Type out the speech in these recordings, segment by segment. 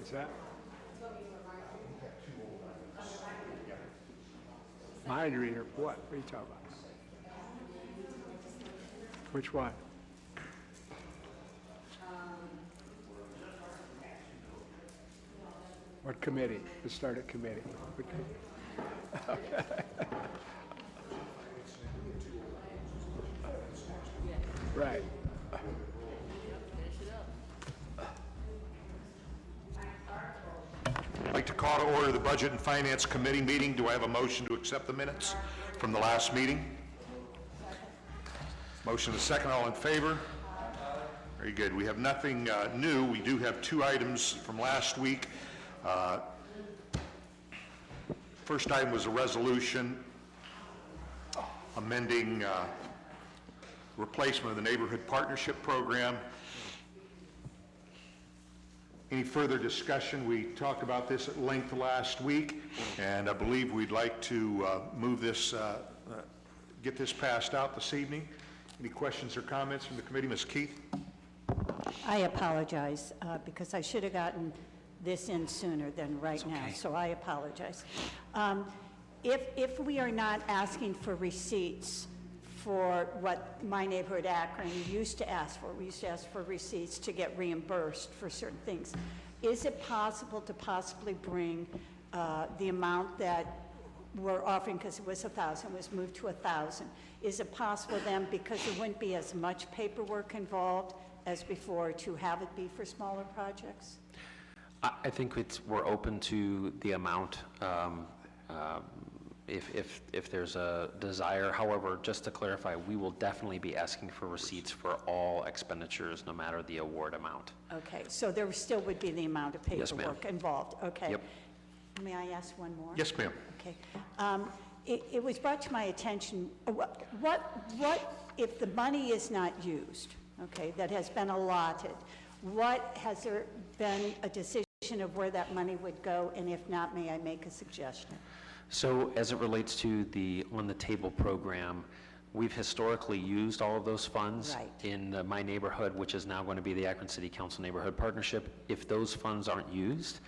Is that? Mind reader, what? What are you talking about? Which one? What committee? Let's start at committee. What committee? Right. I'd like to call to order the Budget and Finance Committee meeting. Do I have a motion to accept the minutes from the last meeting? Motion and a second. All in favor? Very good. We have nothing new. We do have two items from last week. First item was a resolution amending replacement of the Neighborhood Partnership Program. Any further discussion? We talked about this at length last week, and I believe we'd like to move this, get this passed out this evening. Any questions or comments from the committee? Ms. Keith? I apologize because I should have gotten this in sooner than right now, so I apologize. If we are not asking for receipts for what my neighborhood Akron used to ask for, we used to ask for receipts to get reimbursed for certain things. Is it possible to possibly bring the amount that we're offering, because it was 1,000, was moved to 1,000? Is it possible then, because there wouldn't be as much paperwork involved as before, to have it be for smaller projects? I think we're open to the amount if there's a desire. However, just to clarify, we will definitely be asking for receipts for all expenditures, no matter the award amount. Okay, so there still would be the amount of paperwork involved. Okay. Yep. May I ask one more? Yes, ma'am. Okay. It was brought to my attention, what if the money is not used, okay, that has been allotted, has there been a decision of where that money would go, and if not, may I make a suggestion? So as it relates to the On the Table program, we've historically used all of those funds in my neighborhood, which is now going to be the Akron City Council Neighborhood Partnership. If those funds aren't used,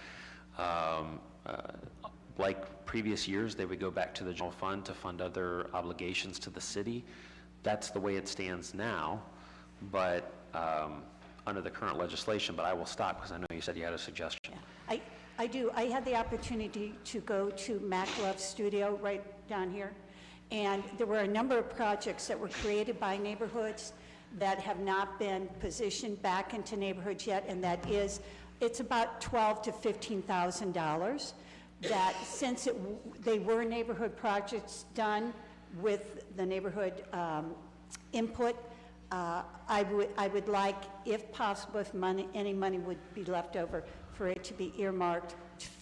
like previous years, they would go back to the general fund to fund other obligations to the city. That's the way it stands now, but under the current legislation. But I will stop because I know you said you had a suggestion. Yeah, I do. I had the opportunity to go to Mac Love's studio right down here, and there were a number of projects that were created by neighborhoods that have not been positioned back into neighborhoods yet, and that is, it's about $12,000 to $15,000. That since they were neighborhood projects done with the neighborhood input, I would like, if possible, if any money would be left over, for it to be earmarked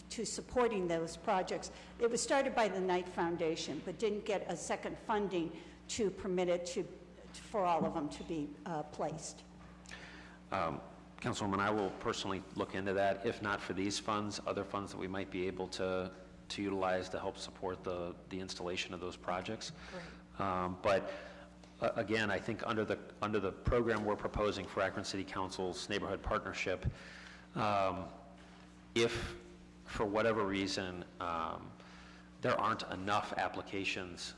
to supporting those projects. It was started by the Knight Foundation, but didn't get a second funding to permit it for all of them to be placed. Councilwoman, I will personally look into that. If not for these funds, other funds that we might be able to utilize to help support the installation of those projects. But again, I think under the program we're proposing for Akron City Council's neighborhood partnership, if for whatever reason there aren't enough applications,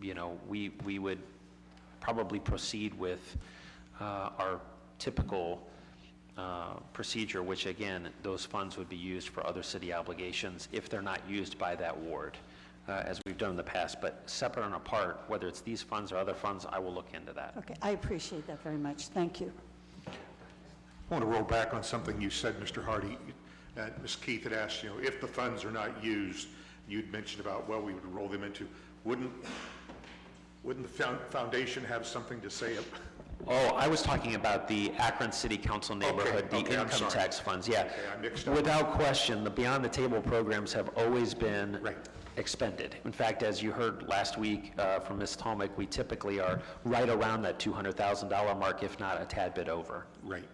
you know, we would probably proceed with our typical procedure, which again, those funds would be used for other city obligations if they're not used by that ward, as we've done in the past. But separate and apart, whether it's these funds or other funds, I will look into that. Okay, I appreciate that very much. Thank you. I want to roll back on something you said, Mr. Hardy. Ms. Keith had asked, you know, if the funds are not used, you'd mentioned about, well, we would roll them into, wouldn't the foundation have something to say? Oh, I was talking about the Akron City Council neighborhood, the income tax funds. Yeah, I mixed up. Without question, the Beyond the Table programs have always been expended. In fact, as you heard last week from Ms. Tomic, we typically are right around that $200,000 mark, if not a tad bit over. Right.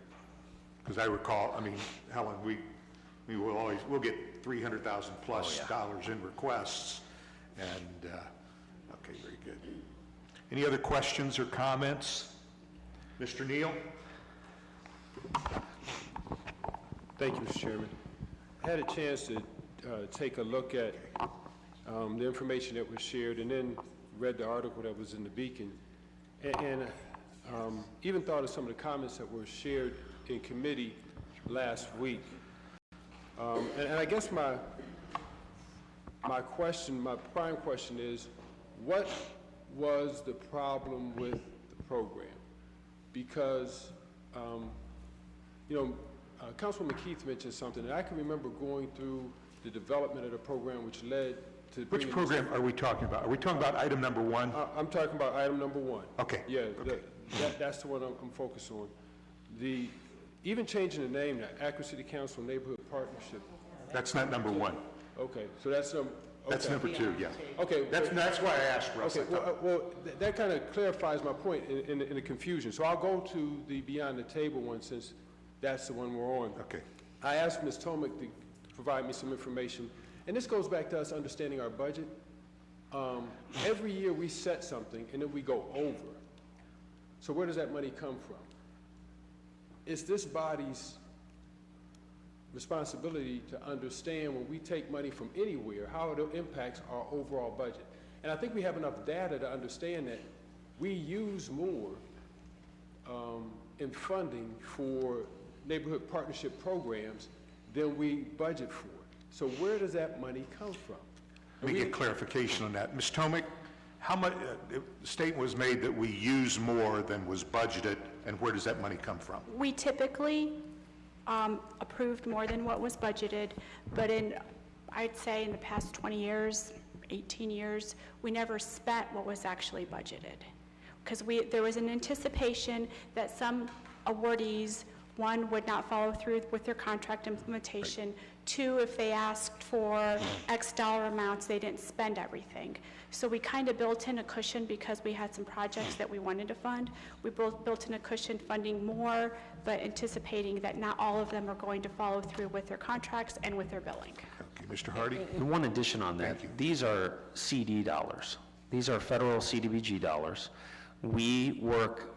Because I recall, I mean, Helen, we'll get $300,000 plus dollars in requests, and okay, very good. Any other questions or comments? Mr. Neal? Thank you, Mr. Chairman. I had a chance to take a look at the information that was shared and then read the article that was in the Beacon and even thought of some of the comments that were shared in committee last week. And I guess my prime question is, what was the problem with the program? Because, Councilman McKeith mentioned something, and I can remember going through the development of the program, which led to... Which program are we talking about? Are we talking about item number 1? I'm talking about item number 1. Okay. Yeah, okay. That's the one I'm focused on. Even changing the name, the Akron City Council Neighborhood Partnership. That's not number 1. Okay, so that's okay. That's number 2, yeah. Okay. That's why I asked Russ. Okay, that kind of clarifies my point in the confusion. So I'll go to the Beyond the Table one, since that's the one we're on. Okay. I asked Ms. Tomic to provide me some information, and this goes back to us understanding our budget. Every year we set something, and then we go over. So where does that money come from? It's this body's responsibility to understand when we take money from anywhere, how it impacts our overall budget. And I think we have enough data to understand that we use more in funding for neighborhood partnership programs than we budget for. So where does that money come from? Let me get clarification on that. Ms. Tomic, how much, the statement was made that we use more than was budgeted, and where does that money come from? We typically approved more than what was budgeted, but I'd say in the past 20 years, 18 years, we never spent what was actually budgeted. Because there was an anticipation that some awardees, one, would not follow through with their contract implementation. Right. Two, if they asked for X dollar amounts, they didn't spend everything. So we kind of built in a cushion because we had some projects that we wanted to fund. We built in a cushion funding more, but anticipating that not all of them are going to follow through with their contracts and with their billing. Okay, Mr. Hardy? And one addition on that, these are CD dollars. These are federal CDBG dollars. We work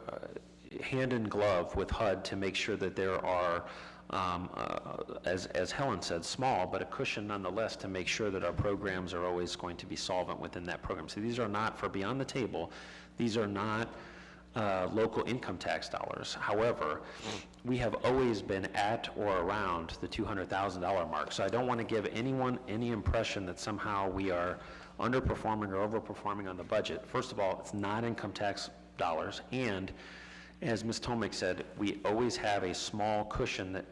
hand in glove with HUD to make sure that there are, as Helen said, small, but a cushion nonetheless to make sure that our programs are always going to be solvent within that program. So these are not, for Beyond the Table, these are not local income tax dollars. However, we have always been at or around the $200,000 mark. So I don't want to give anyone any impression that somehow we are underperforming or overperforming on the budget. First of all, it's not income tax dollars, and as Ms. Tomic said, we always have a small cushion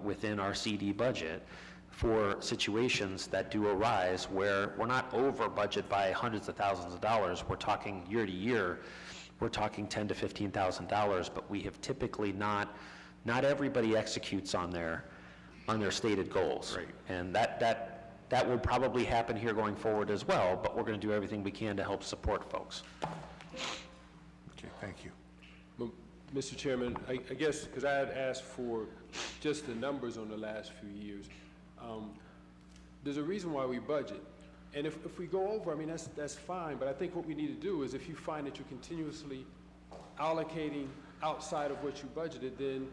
within our CD budget for situations that do arise where we're not over budget by hundreds of thousands of dollars. We're talking year to year, we're talking $10,000 to $15,000, but we have typically not everybody executes on their stated goals. Right. And that will probably happen here going forward as well, but we're going to do everything we can to help support folks. Okay, thank you. Mr. Chairman, I guess, because I had asked for just the numbers on the last few years, there's a reason why we budget. And if we go over, I mean, that's fine, but I think what we need to do is if you find that you're continuously allocating outside of what you budgeted, then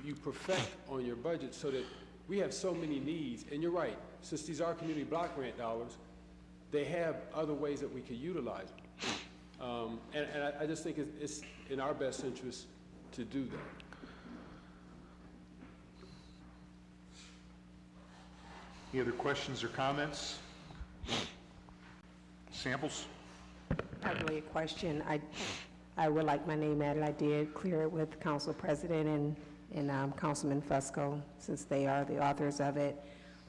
you perfect on your budget so that we have so many needs. And you're right, since these are community block grant dollars, they have other ways that we could utilize them. And I just think it's in our best interest to do that. Any other questions or comments? Samples? Probably a question. I would like my name added. I did clear it with Council President and Councilman Fusco, since they are the authors of it.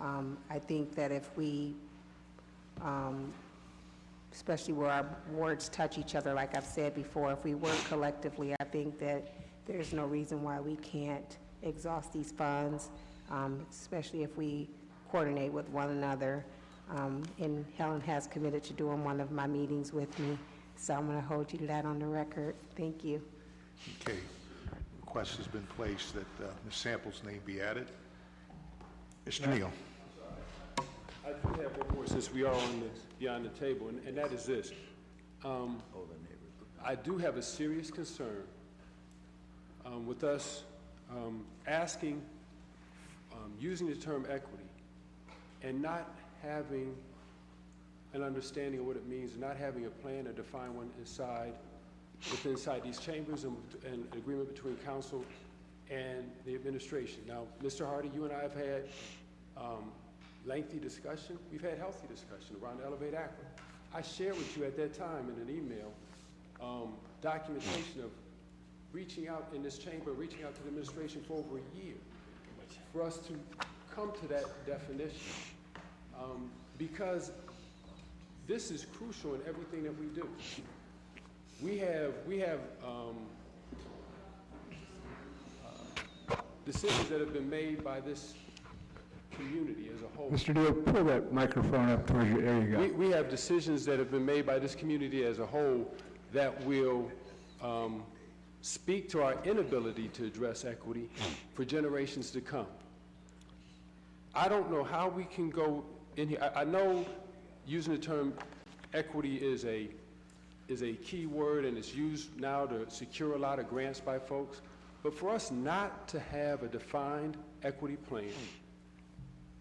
I think that if we, especially where our wards touch each other, like I've said before, if we work collectively, I think that there's no reason why we can't exhaust these funds, especially if we coordinate with one another. And Helen has committed to doing one of my meetings with me, so I'm going to hold you to that on the record. Thank you. Okay. Request has been placed that Ms. Samples' name be added. Mr. Neal. I do have one more, since we are on the Beyond the Table, and that is this. I do have a serious concern with us asking using the term equity and not having an understanding of what it means, not having a plan or define one inside these chambers and an agreement between council and the administration. Now, Mr. Hardy, you and I have had lengthy discussion. We've had healthy discussion around Elevate Akron. I shared with you at that time in an email documentation of reaching out in this chamber, reaching out to the administration for over a year for us to come to that definition. Because this is crucial in everything that we do. We have decisions that have been made by this community as a whole. Mr. Neal, pull that microphone up towards you. There you go. We have decisions that have been made by this community as a whole that will speak to our inability to address equity for generations to come. I don't know how we can go in here. I know using the term equity is a key word and it's used now to secure a lot of grants by folks, but for us not to have a defined equity plan,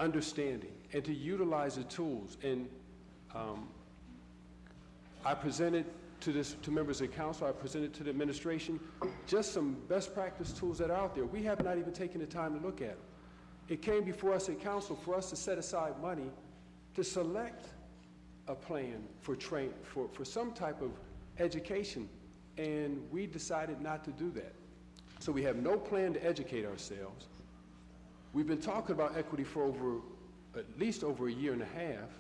understanding, and to utilize the tools, and I presented to members of the council, I presented to the administration, just some best practice tools that are out there. We have not even taken the time to look at them. It came before us at council for us to set aside money to select a plan for some type of education, and we decided not to do that. So we have no plan to educate ourselves. We've been talking about equity for at least over a year and a half,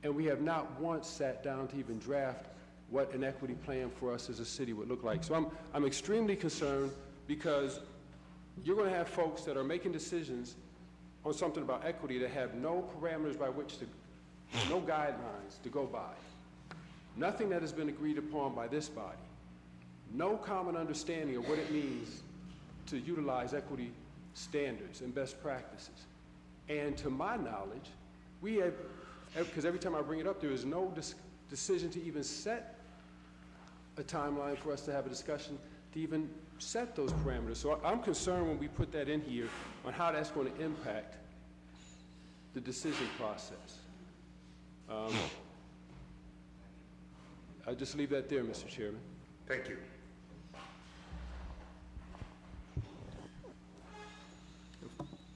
and we have not once sat down to even draft what an equity plan for us as a city would look like. So I'm extremely concerned because you're going to have folks that are making decisions on something about equity that have no parameters by which to, no guidelines to go by. Nothing that has been agreed upon by this body. No common understanding of what it means to utilize equity standards and best practices. And to my knowledge, we have, because every time I bring it up, there is no decision to even set a timeline for us to have a discussion to even set those parameters. So I'm concerned when we put that in here on how that's going to impact the decision process. I'll just leave that there, Mr. Chairman. Thank you.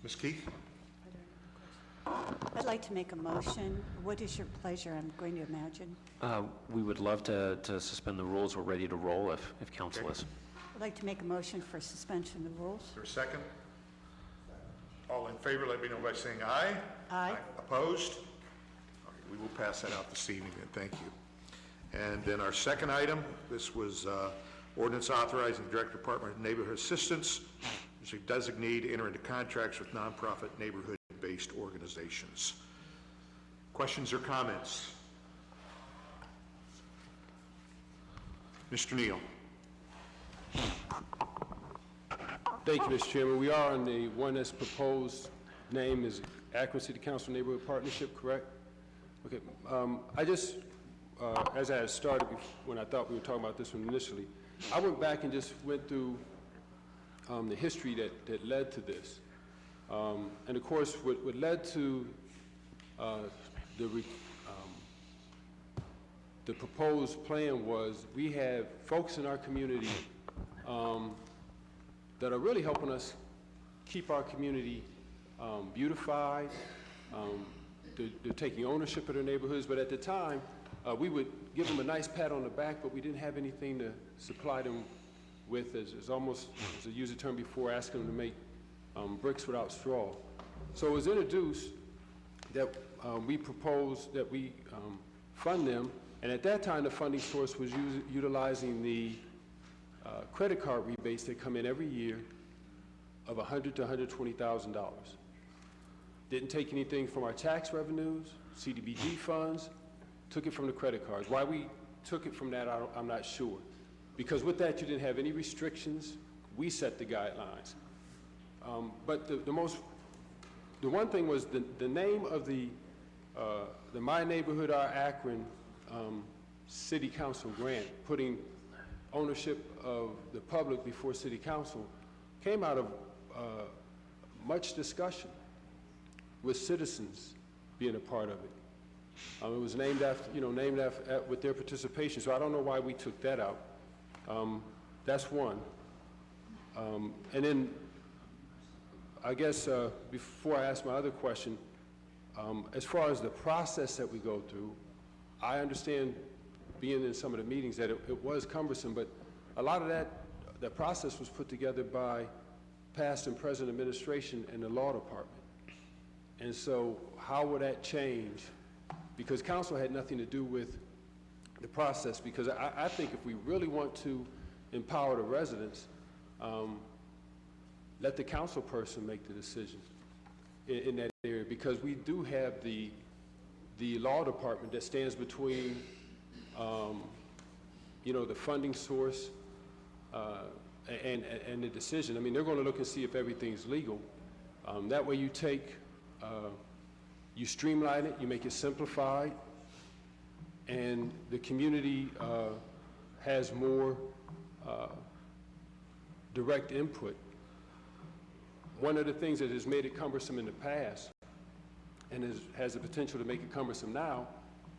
Ms. Keith? I'd like to make a motion. What is your pleasure, I'm going to imagine? We would love to suspend the rules. We're ready to roll if council is. I'd like to make a motion for suspension of the rules. Is there a second? All in favor, let me know by saying aye. Aye. Opposed? Okay, we will pass that out this evening then, thank you. And then our second item, this was ordinance authorizing the Director Department of Neighborhood Assistance to designate to enter into contracts with nonprofit neighborhood-based organizations. Questions or comments? Mr. Neal. Thank you, Mr. Chairman. We are on the one that's proposed name is Akron City Council Neighborhood Partnership, correct? Okay. I just, as I had started when I thought we were talking about this one initially, I went back and just went through the history that led to this. And of course, what led to the proposed plan was we have folks in our community that are really helping us keep our community beautified. They're taking ownership of their neighborhoods, but at the time, we would give them a nice pat on the back, but we didn't have anything to supply them with, as almost, as I used the term before, asking them to make bricks without straw. So it was introduced that we proposed that we fund them, and at that time the funding source was utilizing the credit card rebates that come in every year of $100,000 to $120,000. Didn't take anything from our tax revenues, CDBG funds, took it from the credit cards. Why we took it from that, I'm not sure. Because with that, you didn't have any restrictions. We set the guidelines. But the one thing was the name of the My Neighborhood, Our Akron City Council grant, putting ownership of the public before City Council, came out of much discussion. with citizens being a part of it. It was named after, with their participation, so I don't know why we took that out. That's one. And then, I guess, before I ask my other question, as far as the process that we go through, I understand being in some of the meetings that it was cumbersome, but a lot of that process was put together by past and present administration and the law department. And so how would that change? Because council had nothing to do with the process, because I think if we really want to empower the residents, let the council person make the decision in that area, because we do have the law department that stands between the funding source and the decision. I mean, they're going to look and see if everything's legal. That way you you streamline it, you make it simplified, and the community has more direct input. One of the things that has made it cumbersome in the past and has the potential to make it cumbersome now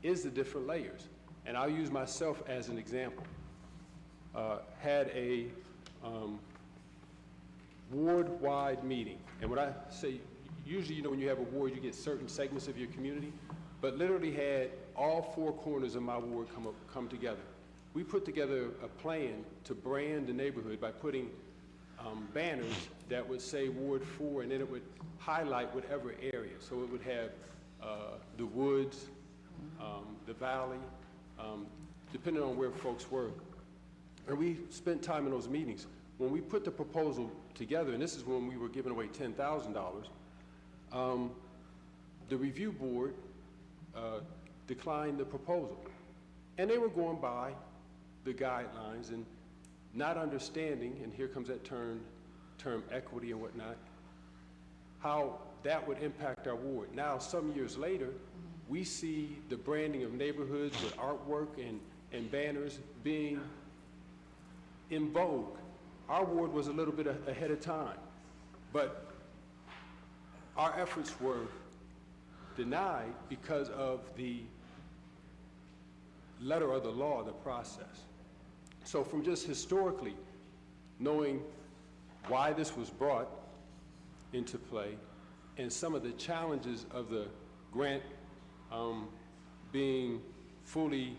is the different layers. And I'll use myself as an example. Had a ward-wide meeting. And when I say, usually, when you have a ward, you get certain segments of your community, but literally had all four corners of my ward come together. We put together a plan to brand the neighborhood by putting banners that would say Ward 4, and then it would highlight whatever area. So it would have the woods, the valley, depending on where folks were. And we spent time in those meetings. When we put the proposal together, and this is when we were giving away $10,000, the review board declined the proposal. And they were going by the guidelines and not understanding, and here comes that term equity and whatnot, how that would impact our ward. Now, some years later, we see the branding of neighborhoods with artwork and banners being in vogue. Our ward was a little bit ahead of time, but our efforts were denied because of the letter of the law, the process. So from just historically knowing why this was brought into play and some of the challenges of the grant being fully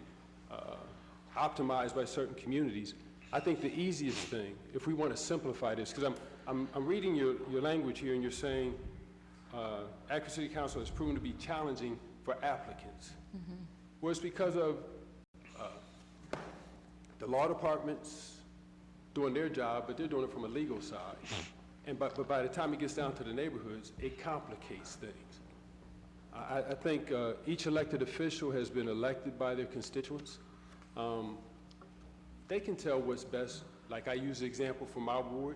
optimized by certain communities, I think the easiest thing, if we want to simplify this, because I'm reading your language here, and you're saying Akron City Council has proven to be challenging for applicants. Mm-hmm. Well, it's because of the law departments doing their job, but they're doing it from a legal side. But by the time it gets down to the neighborhoods, it complicates things. I think each elected official has been elected by their constituents. They can tell what's best. Like I use the example from my ward.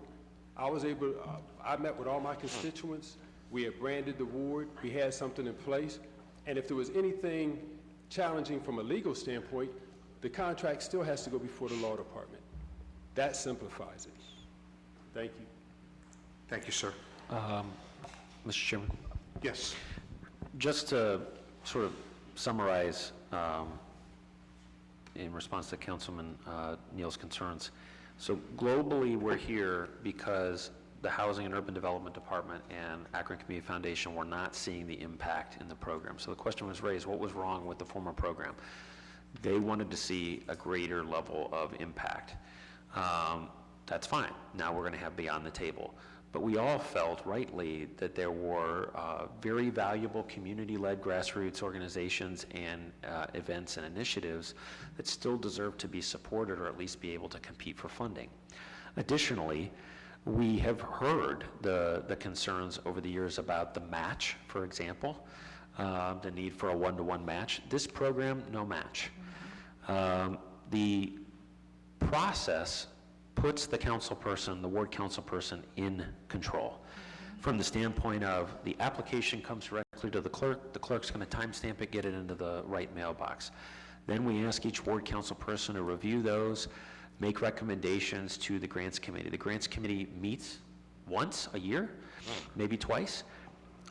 I met with all my constituents. We had branded the ward. We had something in place. And if there was anything challenging from a legal standpoint, the contract still has to go before the law department. That simplifies it. Thank you. Thank you, sir. Mr. Chairman? Yes. Just to sort of summarize in response to Councilman Neal's concerns. So globally, we're here because the Housing and Urban Development Department and Akron Community Foundation were not seeing the impact in the program. So the question was raised, what was wrong with the former program? They wanted to see a greater level of impact. That's fine. Now we're going to have Beyond the Table. But we all felt rightly that there were very valuable community-led grassroots organizations and events and initiatives that still deserve to be supported or at least be able to compete for funding. Additionally, we have heard the concerns over the years about the match, for example, the need for a one-to-one match. This program, no match. The process puts the council person, the ward council person, in control. From the standpoint of the application comes directly to the clerk's going to timestamp it, get it into the right mailbox. Then we ask each ward council person to review those, make recommendations to the grants committee. The grants committee meets once a year, maybe twice.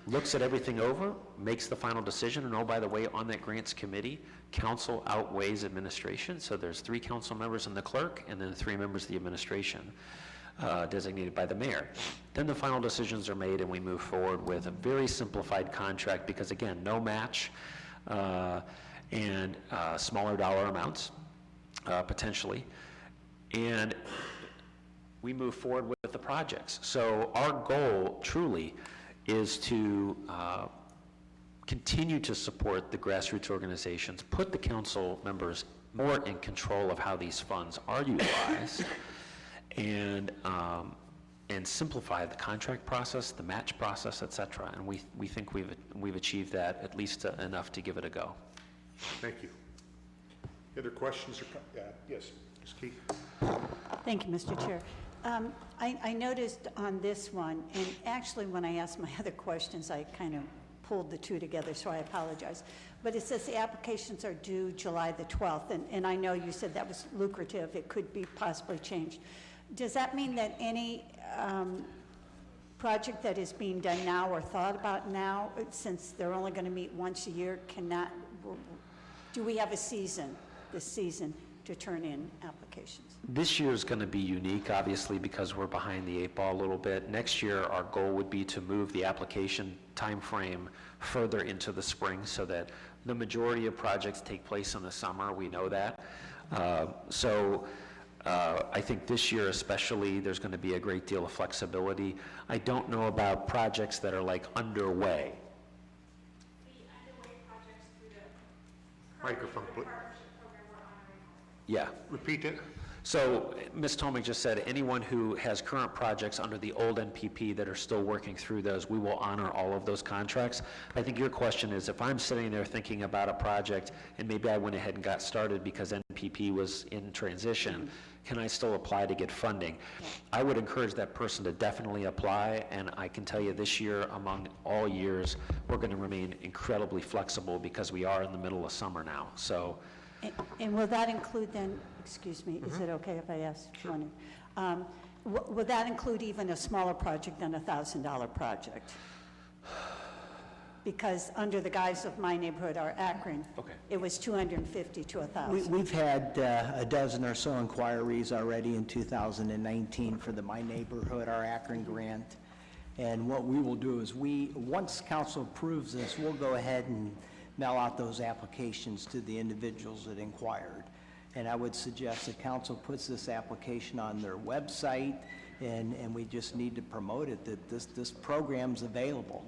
looks at everything over, makes the final decision, and oh, by the way, on that grants committee, council outweighs administration, so there's 3 council members and the clerk, and then 3 members of the administration designated by the mayor. Then the final decisions are made, and we move forward with a very simplified contract, because again, no match, and smaller dollar amounts, potentially, and we move forward with the projects. So our goal, truly, is to continue to support the grassroots organizations, put the council members more in control of how these funds are utilized, and simplify the contract process, the match process, et cetera. And we think we've achieved that, at least enough to give it a go. Thank you. Other questions? Yes, Ms. Keith. Thank you, Mr. Chair. I noticed on this one, and actually when I asked my other questions, I kind of pulled the two together, so I apologize. But it says the applications are due July the 12th, and I know you said that was lucrative. It could be possibly changed. Does that mean that any project that is being done now or thought about now, since they're only going to meet once a year, cannot, do we have a season, this season, to turn in applications? This year is going to be unique, obviously, because we're behind the 8 ball a little bit. Next year, our goal would be to move the application timeframe further into the spring, so that the majority of projects take place in the summer. We know that. I think this year especially, there's going to be a great deal of flexibility. I don't know about projects that are like underway. The underway projects through the Microphone, please. partnership program we're honoring. Yeah. Repeat it. So Ms. Tomic just said anyone who has current projects under the old NPP that are still working through those, we will honor all of those contracts. I think your question is, if I'm sitting there thinking about a project and maybe I went ahead and got started because NPP was in transition, can I still apply to get funding? I would encourage that person to definitely apply, and I can tell you this year, among all years, we're going to remain incredibly flexible because we are in the middle of summer now. So. And will that include then, excuse me, is it okay if I ask one? Will that include even a smaller project than a $1,000 project? Because under the guise of my neighborhood, our Akron, it was 250 to 1,000. We've had a dozen or so inquiries already in 2019 for the My Neighborhood, our Akron grant. And what we will do is once council approves this, we'll go ahead and mail out those applications to the individuals that inquired. And I would suggest that council puts this application on their website, and we just need to promote it, that this program's available,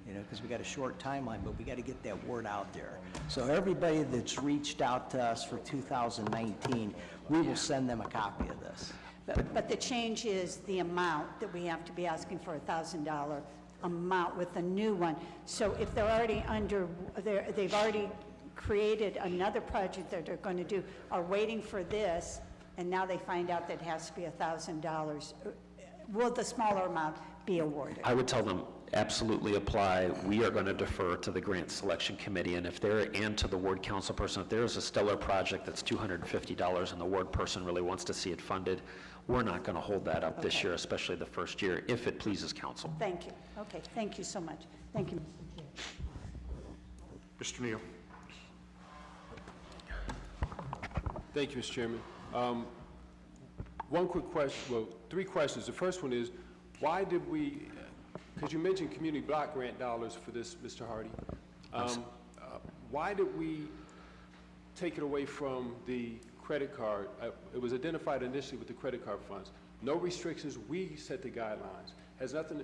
you know, because we got a short timeline, but we got to get that word out there. So everybody that's reached out to us for 2019, we will send them a copy of this. But the change is the amount that we have to be asking for, $1,000 amount with the new one. So if they're already they've already created another project that they're going to do, are waiting for this, and now they find out that it has to be $1,000, will the smaller amount be awarded? I would tell them, absolutely apply. We are going to defer to the grant selection committee, and to the ward council person, if there is a stellar project that's $250 and the ward person really wants to see it funded, we're not going to hold that up this year, especially the first year, if it pleases council. Thank you. Okay, thank you so much. Thank you. Mr. Neal. Thank you, Mr. Chairman. One quick question, well, 3 questions. The first one is, why did we, because you mentioned community block grant dollars for this, Mr. Hardy. Why did we take it away from the credit card? It was identified initially with the credit card funds. No restrictions, we set the guidelines. Has nothing,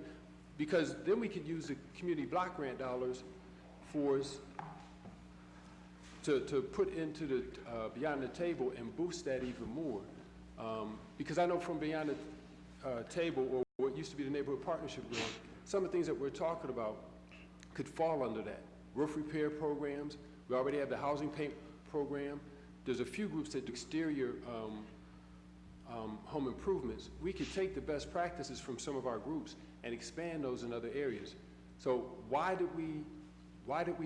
because then we could use the community block grant dollars for to put into the Beyond the Table and boost that even more. Because I know from Beyond the Table, or what used to be the Neighborhood Partnership Grant, some of the things that we're talking about could fall under that. Roof repair programs, we already have the housing paint program. There's a few groups that do exterior home improvements. We could take the best practices from some of our groups and expand those in other areas. So why did we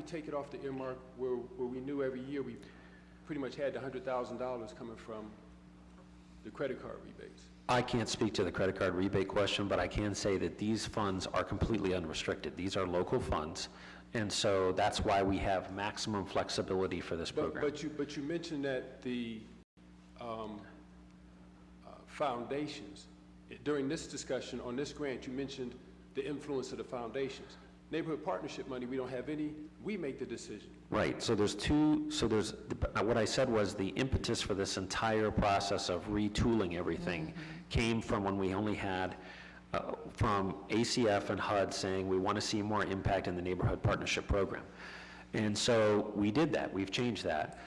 take it off the earmark where we knew every year we pretty much had the $100,000 coming from the credit card rebates? I can't speak to the credit card rebate question, but I can say that these funds are completely unrestricted. These are local funds, and so that's why we have maximum flexibility for this program. But you mentioned that the foundations, during this discussion on this grant, you mentioned the influence of the foundations. Neighborhood partnership money, we don't have any, we make the decision. Right, so there's what I said was the impetus for this entire process of retooling everything came from when we only had, from ACF and HUD saying we want to see more impact in the neighborhood partnership program. And so we did that, we've changed that.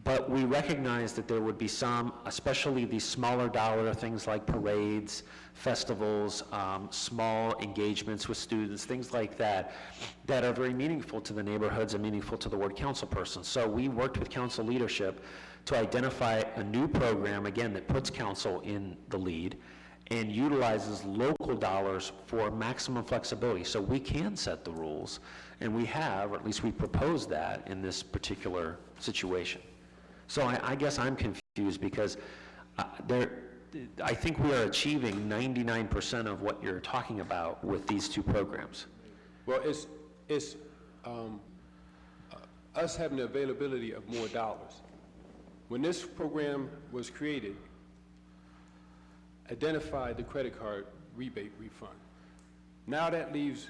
But we recognized that there would be some, especially these smaller dollar things like parades, festivals, small engagements with students, things like that, that are very meaningful to the neighborhoods and meaningful to the ward council person. So we worked with council leadership to identify a new program, again, that puts council in the lead and utilizes local dollars for maximum flexibility. So we can set the rules, and we have, or at least we proposed that in this particular situation. So I guess I'm confused because I think we are achieving 99% of what you're talking about with these two programs. Well, it's us having the availability of more dollars. When this program was created, identified the credit card rebate refund. Now that leaves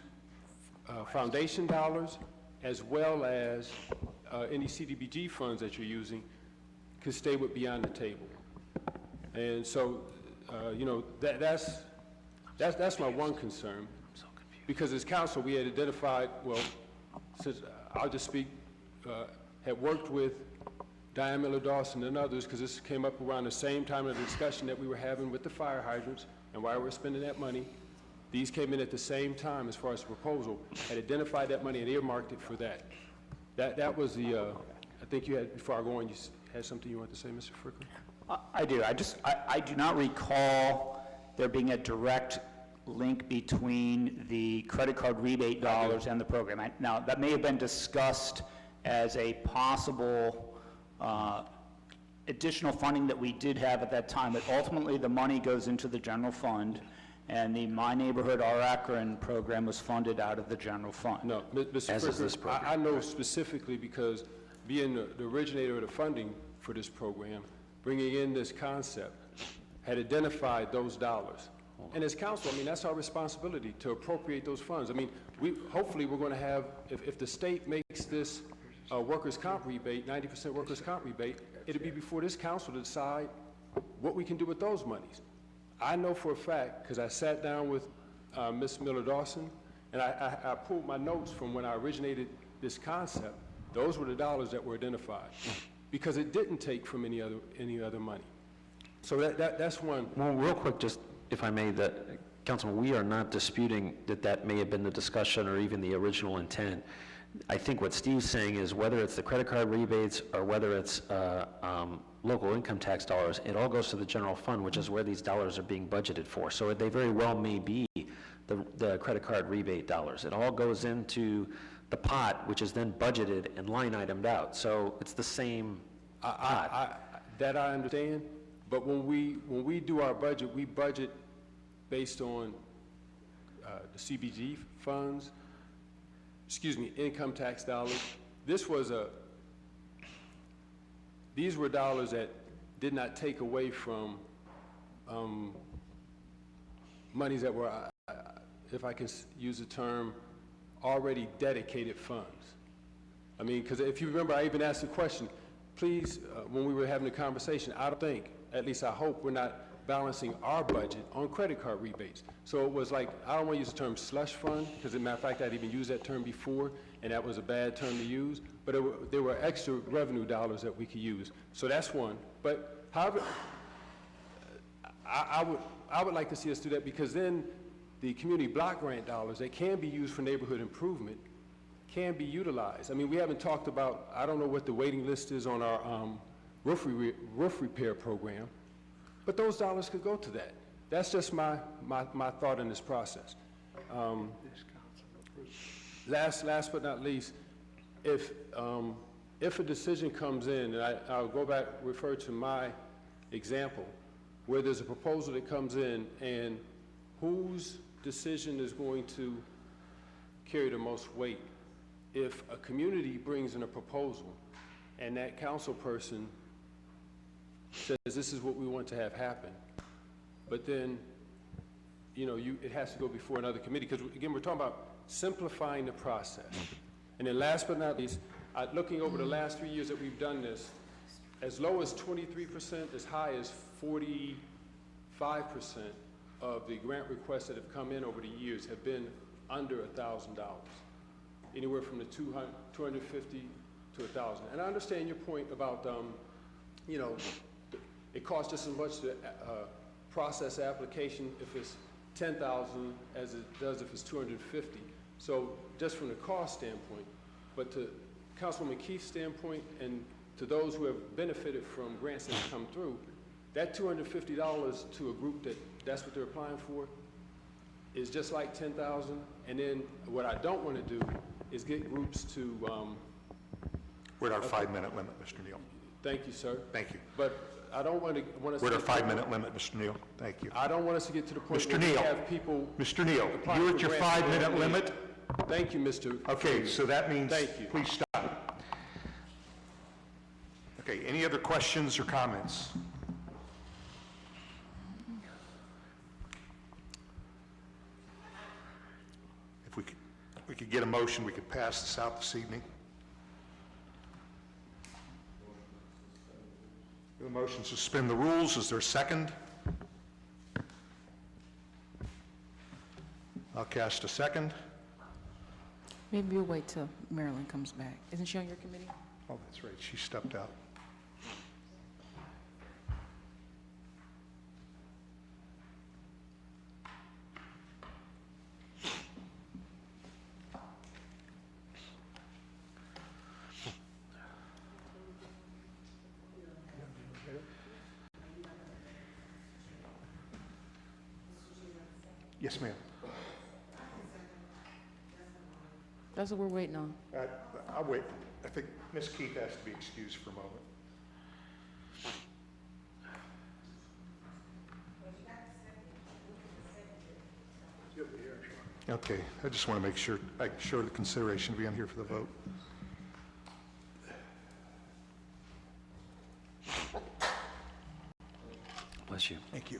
foundation dollars as well as any CDBG funds that you're using could stay with Beyond the Table. And so, you know, that's my one concern. Because as council, we had identified, well, since I'll just speak, had worked with Diane Miller-Dawson and others, because this came up around the same time of the discussion that we were having with the fire hydrants and why we're spending that money. These came in at the same time as far as the proposal, had identified that money and earmarked it for that. That was the, I think you had, before I go on, you had something you want to say, Mr. Fricker? I do. I do not recall there being a direct link between the credit card rebate dollars and the program. Now, that may have been discussed as a possible additional funding that we did have at that time, but ultimately the money goes into the general fund, and the My Neighborhood, Our Akron program was funded out of the general fund. No, Mr. As is this Fricker, program. I know specifically because being the originator of the funding for this program, bringing in this concept, had identified those dollars. And as council, I mean, that's our responsibility to appropriate those funds. I mean, hopefully we're going to have, if the state makes this workers' comp rebate, 90% workers' comp rebate, it'll be before this council to decide what we can do with those monies. I know for a fact, because I sat down with Ms. Miller-Dawson, and I pulled my notes from when I originated this concept. Those were the dollars that were identified, because it didn't take from any other money. So that's one. Well, real quick, just if I may, Councilman, we are not disputing that may have been the discussion or even the original intent. I think what Steve's saying is whether it's the credit card rebates or whether it's local income tax dollars, it all goes to the general fund, which is where these dollars are being budgeted for. So they very well may be the credit card rebate dollars. It all goes into the pot, which is then budgeted and line itemed out. So it's the same pot. That I understand, but when we do our budget, we budget based on the CBG funds, income tax dollars. These were dollars that did not take away from monies that were, if I can use the term, already dedicated funds. I mean, because if you remember, I even asked the question, please, when we were having the conversation, I don't think, at least I hope, we're not balancing our budget on credit card rebates. So it was like, I don't want to use the term slush fund, because as a matter of fact, I'd even used that term before, and that was a bad term to use, but there were extra revenue dollars that we could use. So that's one. But however, I would like to see us do that, because then the community block grant dollars that can be used for neighborhood improvement can be utilized. I mean, we haven't talked about, I don't know what the waiting list is on our roof repair program, but those dollars could go to that. That's just my thought in this process. Last but not least, if a decision comes in, and I'll go back, refer to my example, where there's a proposal that comes in, and whose decision is going to carry the most weight? If a community brings in a proposal, and that council person says, this is what we want to have happen, but then, you know, it has to go before another committee, because again, we're talking about simplifying the process. And then last but not least, looking over the last 3 years that we've done this, as low as 23%, as high as 45% of the grant requests that have come in over the years have been under $1,000, anywhere from the 250 to 1,000. And I understand your point about, you know, it costs just as much to process application if it's 10,000 as it does if it's 250. So just from the cost standpoint, but to Councilwoman Keith's standpoint and to those who have benefited from grants that have come through, that $250 to a group that's what they're applying for is just like 10,000. And then what I don't want to do is get groups to. We're at our 5-minute limit, Mr. Neal. Thank you, sir. Thank you. But I don't want us. We're at our 5-minute limit, Mr. Neal. Thank you. I don't want us to get to the point Mr. where we Neal. have people. Mr. Neal, applying you're for at your grants they 5-minute don't need. limit. Thank you, Mr. Okay, so that means, Thank you. please stop. Okay, any other questions or comments? If we could get a motion, we could pass this out this evening. The motion to suspend the rules, is there a second? I'll cast a second. Maybe we'll wait till Marilyn comes back. Isn't she on your committee? Oh, that's right, she stepped out. Yes, ma'am. That's what we're waiting on. I'll wait. I think Ms. Keith has to be excused for a moment. Okay, I just want to make sure, the consideration to be on here for the vote. Bless you. Thank you.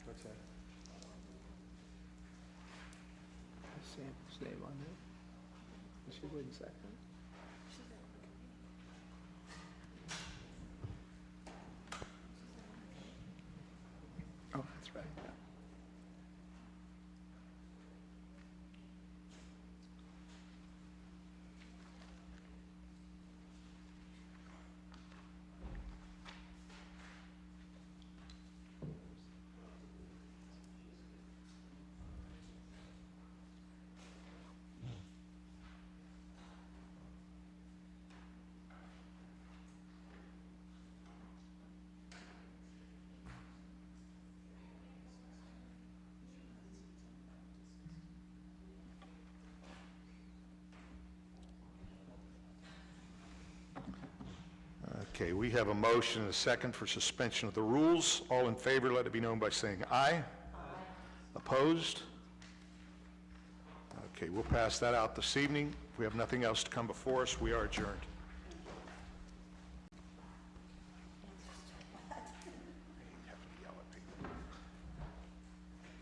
What's that? Sam's name on there. She wouldn't second. Oh, that's right. Yeah. Okay, we have a motion and a second for suspension of the rules. All in favor, let it be known by saying aye. Aye. Opposed? Okay, we'll pass that out this evening. If we have nothing else to come before us, we are adjourned.